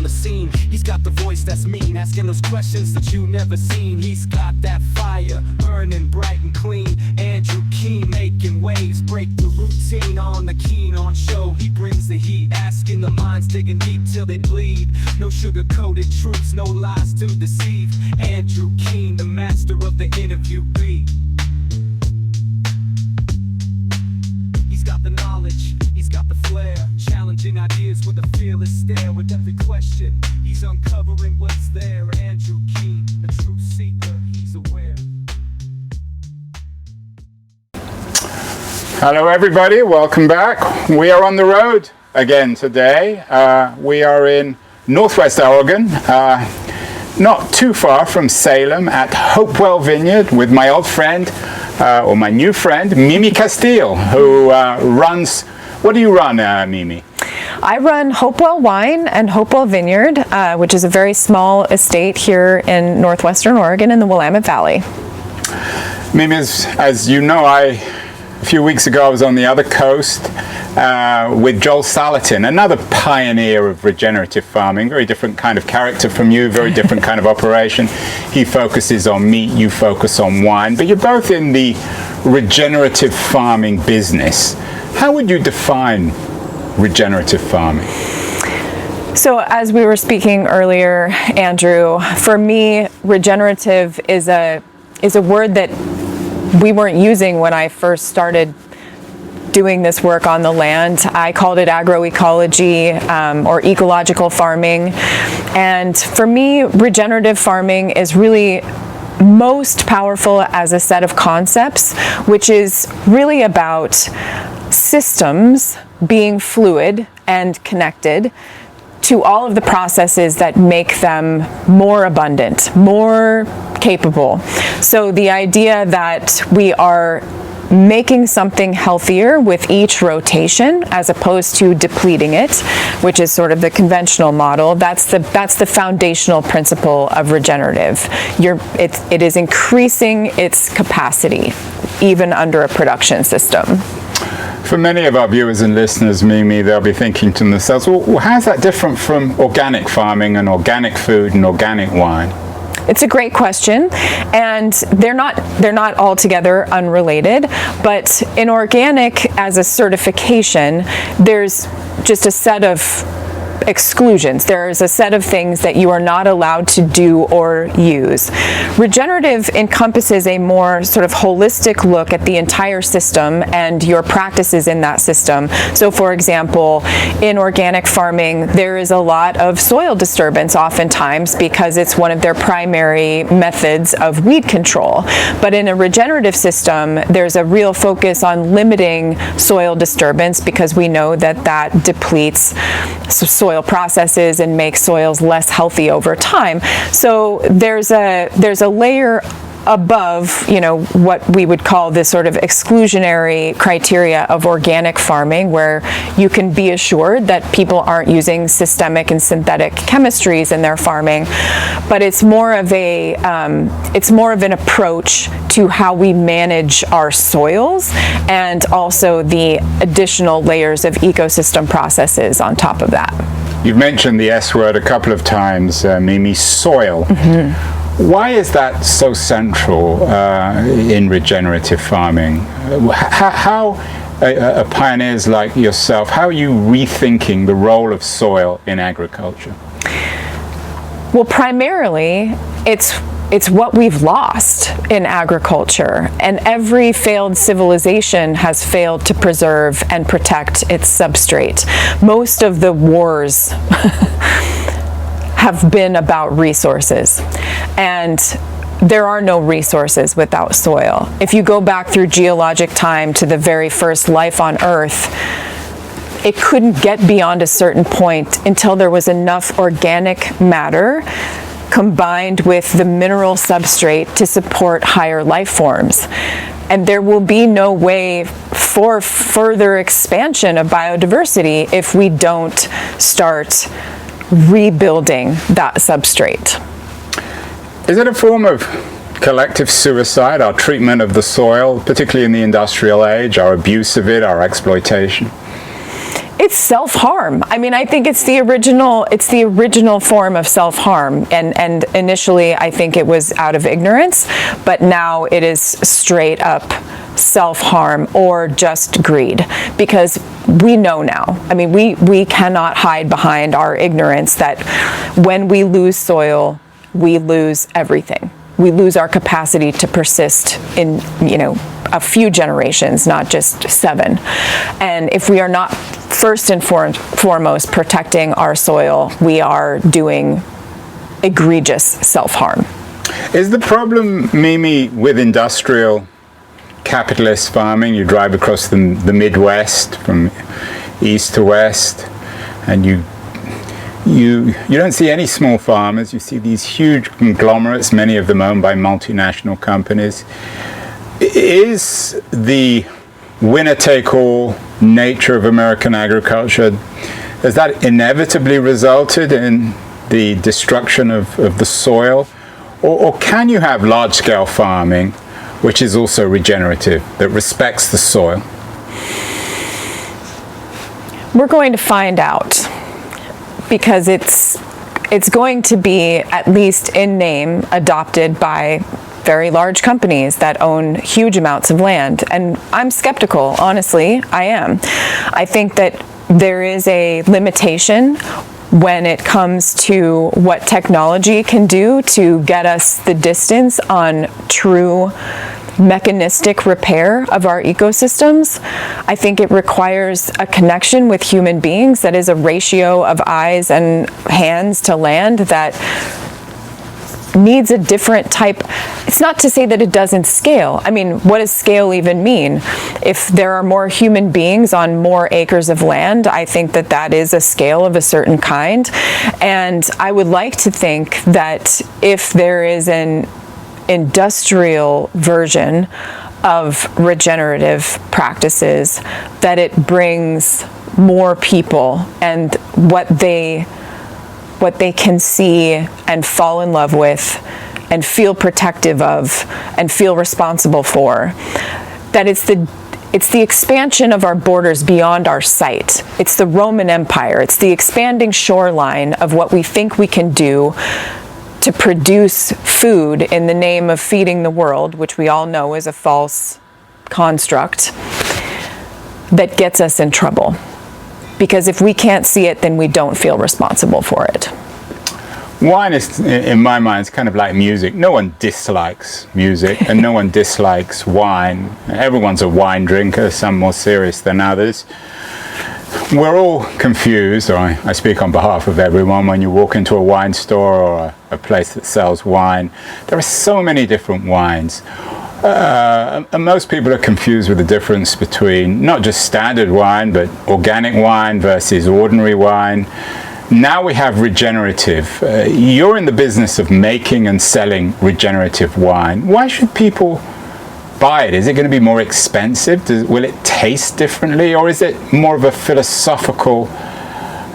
the scene. He's got the voice that's mean, asking those questions that you never seen. He's got that fire, burning bright and clean. Andrew Keen making waves, break the routine on the Keen on show. He brings the heat, asking the minds, digging deep till they bleed. No sugar-coated truths, no lies to deceive. Andrew Keen, the master of the interview beat. He's got the knowledge, he's got the flair, challenging ideas with a fearless stare. With every question, he's uncovering what's there. Andrew Keen, a truth seeker, he's aware. Hello everybody, welcome back. We are on the road again today. We are in Northwest Oregon, not too far from Salem at Hopewell Vineyard with my old friend, or my new friend, Mimi Casteel, who runs, what do you run, Mimi? I run Hopewell Wine and Hopewell Vineyard, which is a very small estate here in northwestern Oregon in the Willamette Valley. Mimi, as you know, a few weeks ago I was on the other coast with Joel Salatin, another pioneer of regenerative farming, very different kind of character from you, very different kind of operation. He focuses on meat, you focus on wine, but you're both in the regenerative farming business. How would you define regenerative farming? So as we were speaking earlier, Andrew, for me, regenerative is a word that we weren't using when I first started doing this work on the land. I called it agroecology or ecological farming. And for me, regenerative farming is really most powerful as a set of concepts, which is really about systems being fluid and connected to all of the processes that make them more abundant, more capable. So the idea that we are making something healthier with each rotation as opposed to depleting it, which is sort of the conventional model, that's the foundational principle of regenerative. It is increasing its capacity even under a production system. For many of our viewers and listeners, Mimi, they'll be thinking to themselves, well, how's that different from organic farming and organic food and organic wine? It's a great question, and they're not altogether unrelated, but in organic, as a certification, there's just a set of exclusions. There's a set of things that you are not allowed to do or use. Regenerative encompasses a more sort of holistic look at the entire system and your practices in that system. So for example, in organic farming, there is a lot of soil disturbance oftentimes because it's one of their primary methods of weed control. But in a regenerative system, there's a real focus on limiting soil disturbance because we know that that depletes soil processes and makes soils less healthy over time. So there's a layer above, what we would call this sort of exclusionary criteria of organic farming, where you can be assured that people aren't using systemic and synthetic chemistries in their farming, but it's more of an approach to how we manage our soils and also the additional layers of ecosystem processes on top of that. You've mentioned the S word a couple of times, Mimi, soil. Mm-hmm. Why is that so central in regenerative farming? How pioneers like yourself, how are you rethinking the role of soil in agriculture? Well, primarily, it's what we've lost in agriculture, and every failed civilization has failed to preserve and protect its substrate. Most of the wars have been about resources, and there are no resources without soil. If you go back through geologic time to the very first life on Earth, it couldn't get beyond a certain point until there was enough organic matter combined with the mineral substrate to support higher life forms. And there will be no way for further expansion of biodiversity if we don't start rebuilding that substrate. Is it a form of collective suicide, our treatment of the soil, particularly in the industrial age, our abuse of it, our exploitation? It's self-harm. I mean, I think it's the original form of self-harm. And initially, I think it was out of ignorance, but now it is straight up self-harm or just greed, because we know now. I mean, we cannot hide behind our ignorance that when we lose soil, we lose everything. We lose our capacity to persist in, a few generations, not just 7. And if we are not first and foremost protecting our soil, we are doing egregious self-harm. Is the problem, Mimi, with industrial capitalist farming? You drive across the Midwest from east to west, and you don't see any small farmers. You see these huge conglomerates, many of them owned by multinational companies. Is the winner-take-all nature of American agriculture, has that inevitably resulted in the destruction of the soil? Or can you have large-scale farming which is also regenerative, that respects the soil? We're going to find out, because it's going to be, at least in name, adopted by very large companies that own huge amounts of land. And I'm skeptical, honestly, I am. I think that there is a limitation when it comes to what technology can do to get us the distance on true mechanistic repair of our ecosystems. I think it requires a connection with human beings that is a ratio of eyes and hands to land that needs a different type. It's not to say that it doesn't scale. I mean, what does scale even mean? If there are more human beings on more acres of land, I think that that is a scale of a certain kind. And I would like to think that if there is an industrial version of regenerative practices, that it brings more people and what they can see and fall in love with and feel protective of and feel responsible for, that it's the expansion of our borders beyond our sight. It's the Roman Empire. It's the expanding shoreline of what we think we can do to produce food in the name of feeding the world, which we all know is a false construct that gets us in trouble. Because if we can't see it, then we don't feel responsible for it. Wine is, in my mind, it's kind of like music. No one dislikes music, and no one dislikes wine. Everyone's a wine drinker, some more serious than others. We're all confused, or I speak on behalf of everyone, when you walk into a wine store or a place that sells wine. There are so many different wines. And most people are confused with the difference between not just standard wine, but organic wine versus ordinary wine. Now we have regenerative. You're in the business of making and selling regenerative wine. Why should people buy it? Is it going to be more expensive? Will it taste differently? Or is it more of a philosophical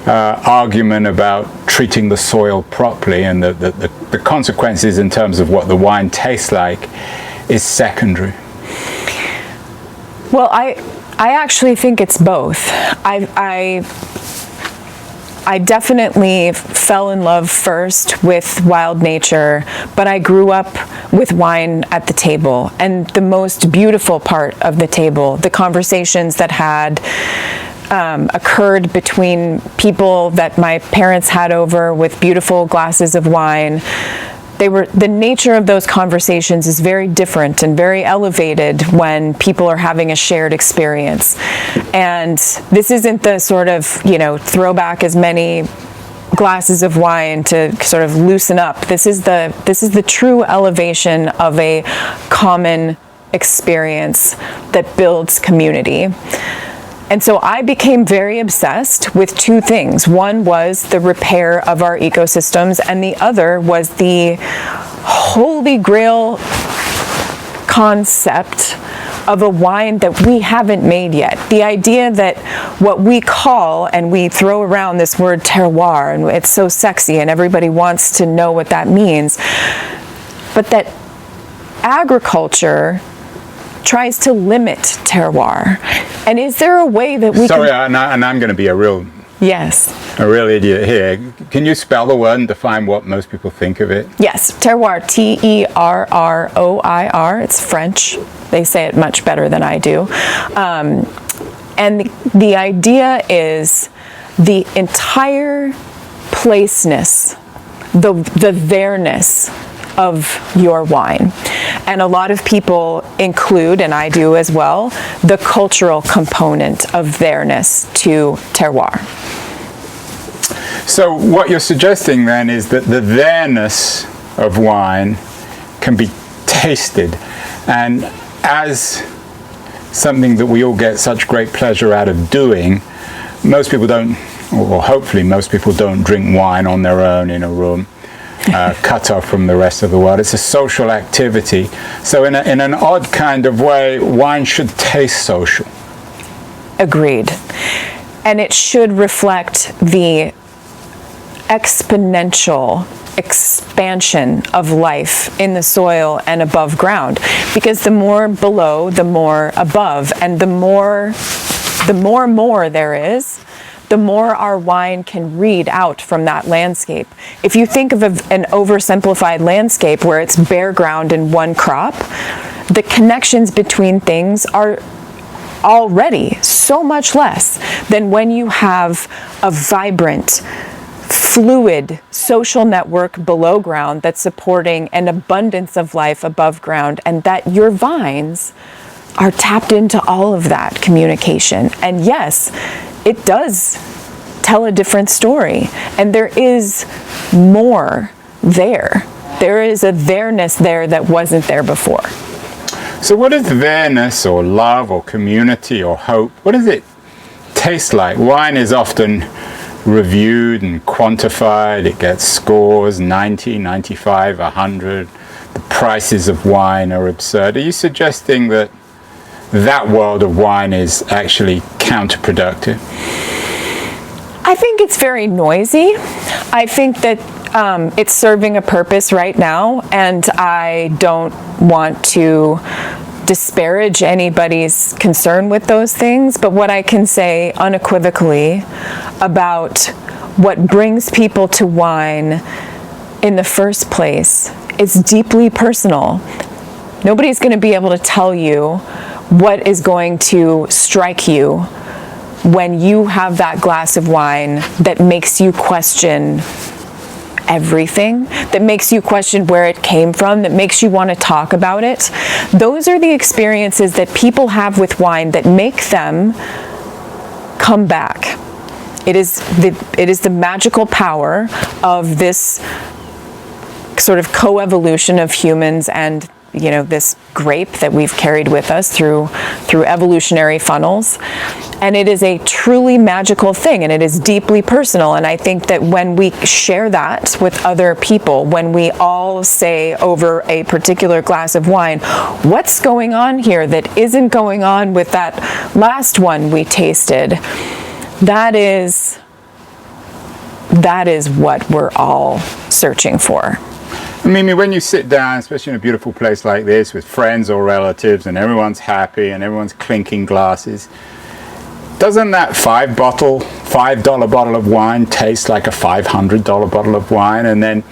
argument about treating the soil properly, and the consequences in terms of what the wine tastes like is secondary? Well, I actually think it's both. I definitely fell in love first with wild nature, but I grew up with wine at the table, and the most beautiful part of the table, the conversations that had occurred between people that my parents had over with beautiful glasses of wine. The nature of those conversations is very different and very elevated when people are having a shared experience. And this isn't the sort of, throw back as many glasses of wine to sort of loosen up. This is the true elevation of a common experience that builds community. And so I became very obsessed with two things. One was the repair of our ecosystems, and the other was the holy grail concept of a wine that we haven't made yet. The idea that what we call, and we throw around this word terroir, and it's so sexy and everybody wants to know what that means, but that agriculture tries to limit terroir. And is there a way that we Sorry, can... and I'm going to be a real idiot here. Can you spell the word and define what most people think of it? Yes, terroir, Terroir. It's French. They say it much better than I do. And the idea is the entire placeness, the there-ness of your wine. And a lot of people include, and I do as well, the cultural component of there-ness to terroir. So what you're suggesting then is that the there-ness of wine can be tasted, and as something that we all get such great pleasure out of doing, most people don't, or hopefully most people don't drink wine on their own in a room, cut off from the rest of the world. It's a social activity. So in an odd kind of way, wine should taste social. Agreed. And it should reflect the exponential expansion of life in the soil and above ground, because the more below, the more above, and the more there is, the more our wine can read out from that landscape. If you think of an oversimplified landscape where it's bare ground and one crop, the connections between things are already so much less than when you have a vibrant, fluid social network below ground that's supporting an abundance of life above ground, and that your vines are tapped into all of that communication. And yes, it does tell a different story, and there is more there. There is a there-ness there that wasn't there before. So what is there-ness, or love, or community, or hope? What does it taste like? Wine is often reviewed and quantified. It gets scores, 90, 95, 100. The prices of wine are absurd. Are you suggesting that that world of wine is actually counterproductive? I think it's very noisy. I think that it's serving a purpose right now, and I don't want to disparage anybody's concern with those things, but what I can say unequivocally about what brings people to wine in the first place is deeply personal. Nobody's going to be able to tell you what is going to strike you when you have that glass of wine that makes you question everything, that makes you question where it came from, that makes you want to talk about it. Those are the experiences that people have with wine that make them come back. It is the magical power of this sort of coevolution of humans and, you know, this grape that we've carried with us through evolutionary funnels. And it is a truly magical thing, and it is deeply personal. And I think that when we share that with other people, when we all say over a particular glass of wine, what's going on here that isn't going on with that last one we tasted, that is what we're all searching for. I mean, when you sit down, especially in a beautiful place like this with friends or relatives, and everyone's happy and everyone's clinking glasses, doesn't that $5 bottle of wine taste like a $500 bottle of wine? And then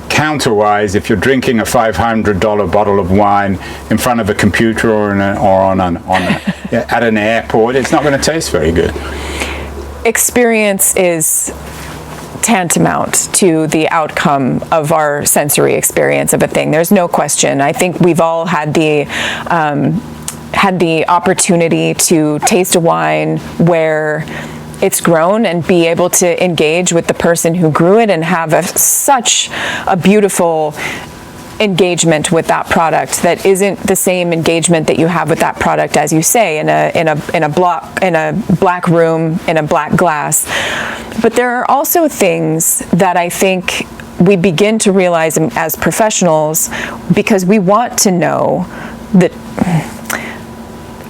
counterwise, if you're drinking a $500 bottle of wine in front of a computer or at an airport, it's not going to taste very good. Experience is tantamount to the outcome of our sensory experience of a thing. There's no question. I think we've all had the opportunity to taste a wine where it's grown and be able to engage with the person who grew it and have such a beautiful engagement with that product that isn't the same engagement that you have with that product, as you say, in a black room, in a black glass. But there are also things that I think we begin to realize as professionals, because we want to know that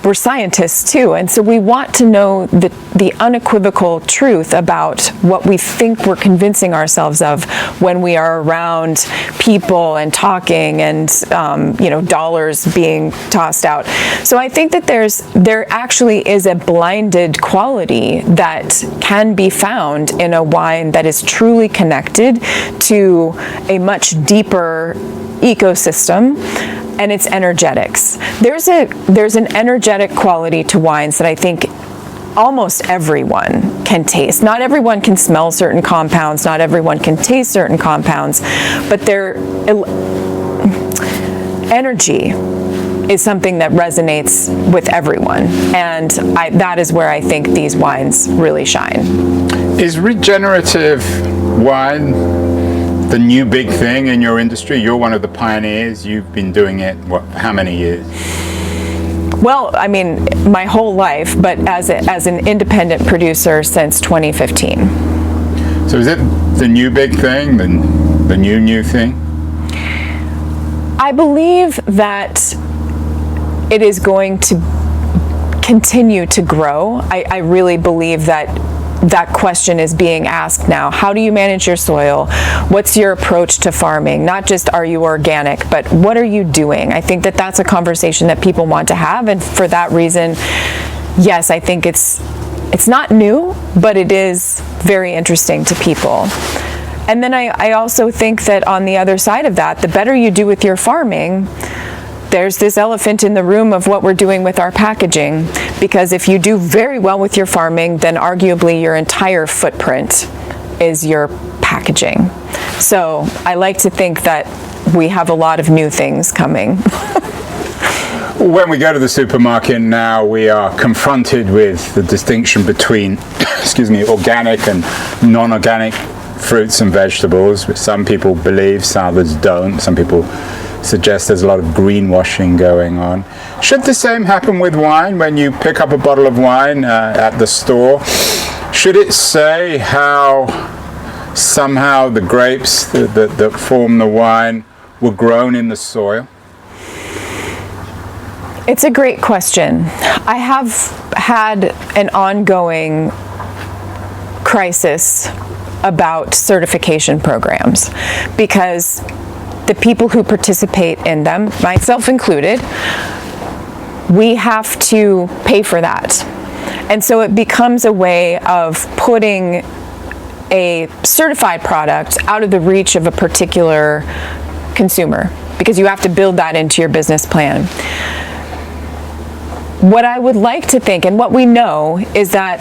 we're scientists too, and so we want to know the unequivocal truth about what we think we're convincing ourselves of when we are around people and talking and dollars being tossed out. So I think that there actually is a blinded quality that can be found in a wine that is truly connected to a much deeper ecosystem and its energetics. There's an energetic quality to wines that I think almost everyone can taste. Not everyone can smell certain compounds, not everyone can taste certain compounds, but their energy is something that resonates with everyone, and that is where I think these wines really shine. Is regenerative wine the new big thing in your industry? You're one of the pioneers. You've been doing it, how many years? Well, I mean, my whole life, but as an independent producer since 2015. So is it the new big thing, the new thing? I believe that it is going to continue to grow. I really believe that question is being asked now. How do you manage your soil? What's your approach to farming? Not just are you organic, but what are you doing? I think that that's a conversation that people want to have, and for that reason, yes, I think it's not new, but it is very interesting to people. And then I also think that on the other side of that, the better you do with your farming, there's this elephant in the room of what we're doing with our packaging, because if you do very well with your farming, then arguably your entire footprint is your packaging. So I like to think that we have a lot of new things coming. When we go to the supermarket now, we are confronted with the distinction between organic and non-organic fruits and vegetables, which some people believe, some others don't. Some people suggest there's a lot of greenwashing going on. Should the same happen with wine? When you pick up a bottle of wine at the store, should it say how somehow the grapes that form the wine were grown in the soil? It's a great question. I have had an ongoing crisis about certification programs, because the people who participate in them, myself included, we have to pay for that. And so it becomes a way of putting a certified product out of the reach of a particular consumer, because you have to build that into your business plan. What I would like to think, and what we know, is that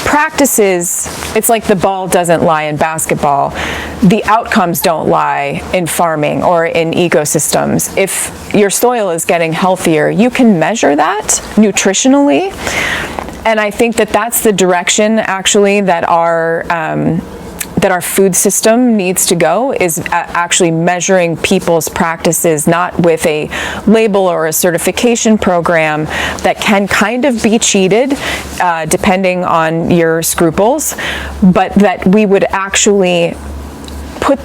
practices, it's like the ball doesn't lie in basketball. The outcomes don't lie in farming or in ecosystems. If your soil is getting healthier, you can measure that nutritionally. And I think that that's the direction actually that our food system needs to go, is actually measuring people's practices, not with a label or a certification program that can kind of be cheated depending on your scruples, but that we would actually put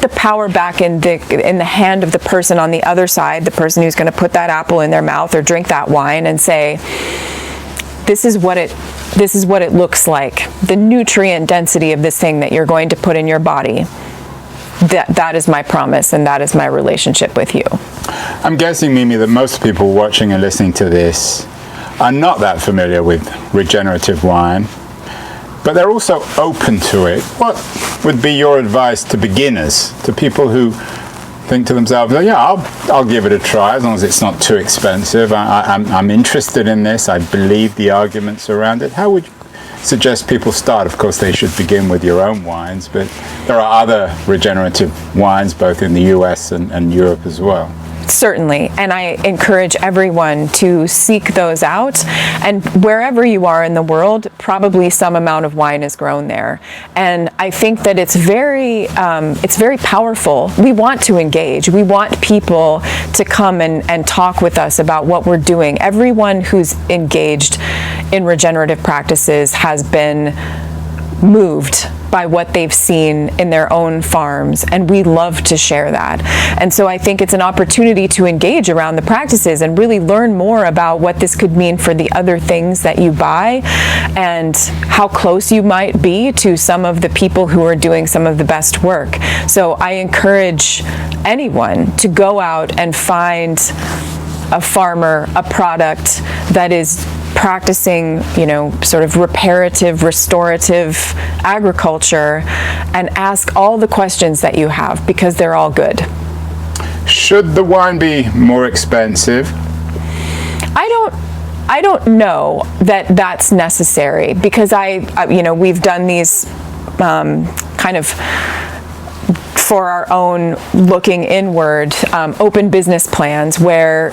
the power back in the hand of the person on the other side, the person who's going to put that apple in their mouth or drink that wine, and say, this is what it looks like. The nutrient density of this thing that you're going to put in your body. That is my promise, and that is my relationship with you. I'm guessing, Mimi, that most people watching and listening to this are not that familiar with regenerative wine, but they're also open to it. What would be your advice to beginners, to people who think to themselves, oh, yeah, I'll give it a try as long as it's not too expensive. I'm interested in this. I believe the arguments around it. How would you suggest people start? Of course, they should begin with your own wines, but there are other regenerative wines both in the US and Europe as well. Certainly, and I encourage everyone to seek those out, and wherever you are in the world, probably some amount of wine is grown there. And I think that it's very powerful. We want to engage. We want people to come and talk with us about what we're doing. Everyone who's engaged in regenerative practices has been moved by what they've seen in their own farms, and we love to share that. And so I think it's an opportunity to engage around the practices and really learn more about what this could mean for the other things that you buy and how close you might be to some of the people who are doing some of the best work. So I encourage anyone to go out and find a farmer, a product that is practicing, sort of reparative, restorative agriculture, and ask all the questions that you have, because they're all good. Should the wine be more expensive? I don't know that that's necessary, because we've done these kind of for our own looking inward open business plans where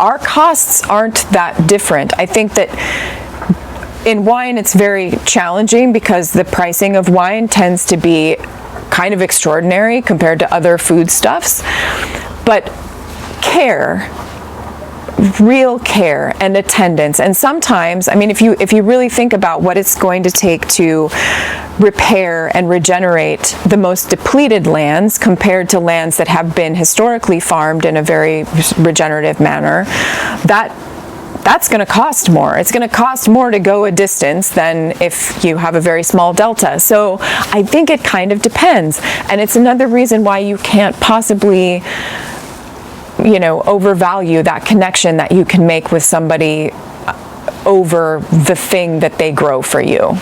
our costs aren't that different. I think that in wine it's very challenging because the pricing of wine tends to be kind of extraordinary compared to other foodstuffs. But care, real care and attendance, and sometimes, if you really think about what it's going to take to repair and regenerate the most depleted lands compared to lands that have been historically farmed in a very regenerative manner, that's going to cost more. It's going to cost more to go a distance than if you have a very small delta. So I think it kind of depends, and it's another reason why you can't possibly overvalue that connection that you can make with somebody over the thing that they grow for you.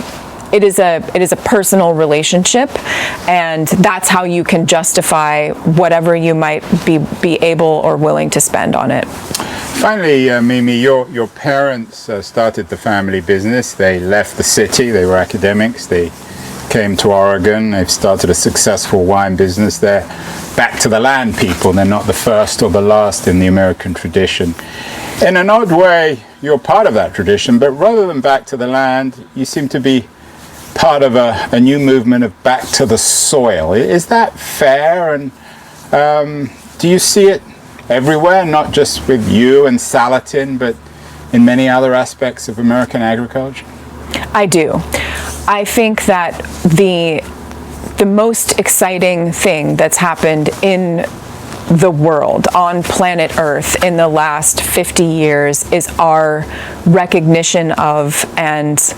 It is a personal relationship, and that's how you can justify whatever you might be able or willing to spend on it. Finally, Mimi, your parents started the family business. They left the city. They were academics. They came to Oregon. They've started a successful wine business. They're back to the land people. They're not the first or the last in the American tradition. In an odd way, you're part of that tradition, but rather than back to the land, you seem to be part of a new movement of back to the soil. Is that fair? And do you see it everywhere, not just with you and Salatin, but in many other aspects of American agriculture? I do. I think that the most exciting thing that's happened in the world, on planet Earth, in the last 50 years is our recognition of and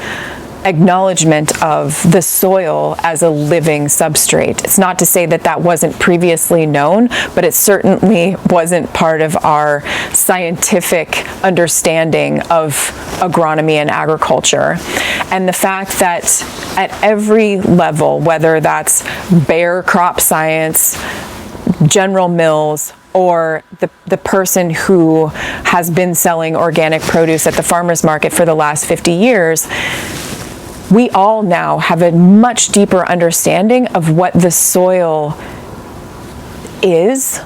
acknowledgement of the soil as a living substrate. It's not to say that that wasn't previously known, but it certainly wasn't part of our scientific understanding of agronomy and agriculture. And the fact that at every level, whether that's Bayer crop science, General Mills, or the person who has been selling organic produce at the farmer's market for the last 50 years, we all now have a much deeper understanding of what the soil is,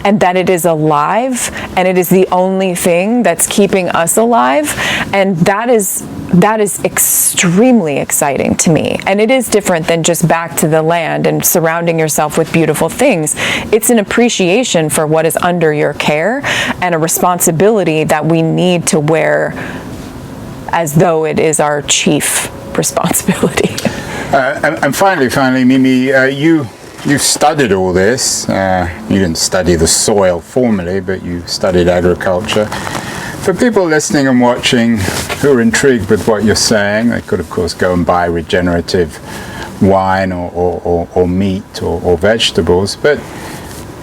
and that it is alive, and it is the only thing that's keeping us alive. And that is extremely exciting to me. And it is different than just back to the land and surrounding yourself with beautiful things. It's an appreciation for what is under your care and a responsibility that we need to wear as though it is our chief responsibility. And finally, Mimi, you studied all this. You didn't study the soil formally, but you studied agriculture. For people listening and watching who are intrigued with what you're saying, they could, of course, go and buy regenerative wine or meat or vegetables. But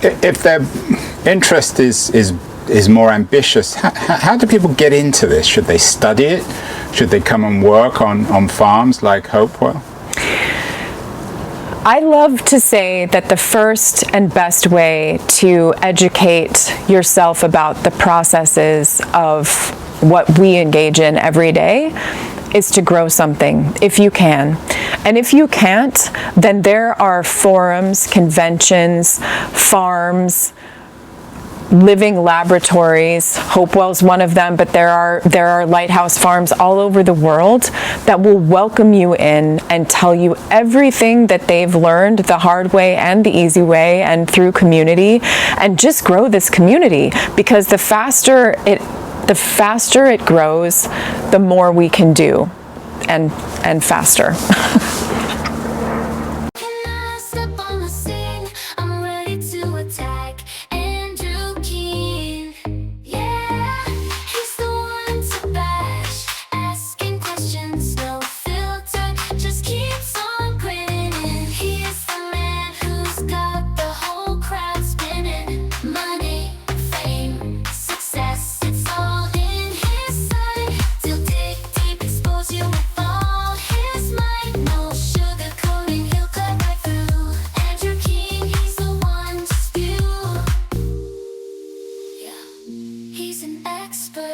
if their interest is more ambitious, how do people get into this? Should they study it? Should they come and work on farms like Hopewell? I love to say that the first and best way to educate yourself about the processes of what we engage in every day is to grow something, if you can. And if you can't, then there are forums, conventions, farms, living laboratories. Hopewell's one of them, but there are lighthouse farms all over the world that will welcome you in and tell you everything that they've learned the hard way and the easy way and through community, and just grow this community, because the faster it grows, the more we can do, and faster. He's an expert.